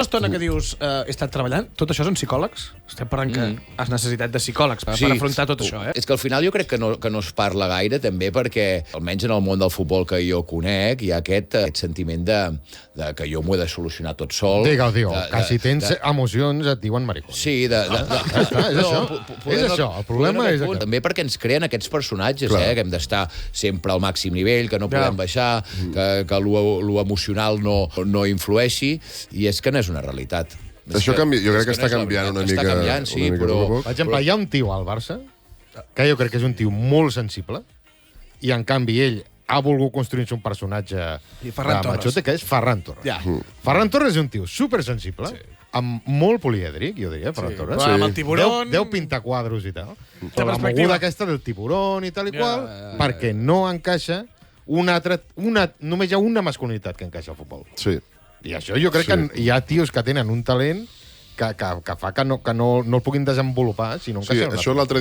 L'estona que dius he estat treballant, tot això són psicòlegs? Estem parlant que has necessitat de psicòlegs per afrontar tot això, És que al final jo crec que no es parla gaire, també perquè, almenys en el món del futbol que jo conec, hi ha aquest sentiment de que jo m'ho he de solucionar tot sol. Digue-ho, que si tens emocions et diuen maricón. Sí, és això. És això, el problema és aquest. També perquè ens creen aquests personatges, que hem d'estar sempre al màxim nivell, que no podem baixar, que lo emocional no influeixi, i és que no és una realitat. Això jo crec que està canviant una mica. Està canviant, sí, però... Per exemple, hi ha un tio al Barça que jo crec que és un tio molt sensible i, en canvi, ell ha volgut construir-se un personatge de machote, que és Ferran Torres. Ferran Torres és un tio supersensible, amb molt polièdric, jo diria, Ferran Torres. Amb el tiburón... Deu pintar quadros i tal. Però la moguda aquesta del tiburón i tal i qual, perquè no encaixa només hi ha una masculinitat que encaixa al futbol. Sí. I això jo crec que hi ha tios que tenen un talent que fa que no el puguin desenvolupar si no encaixa. Això l'altre dia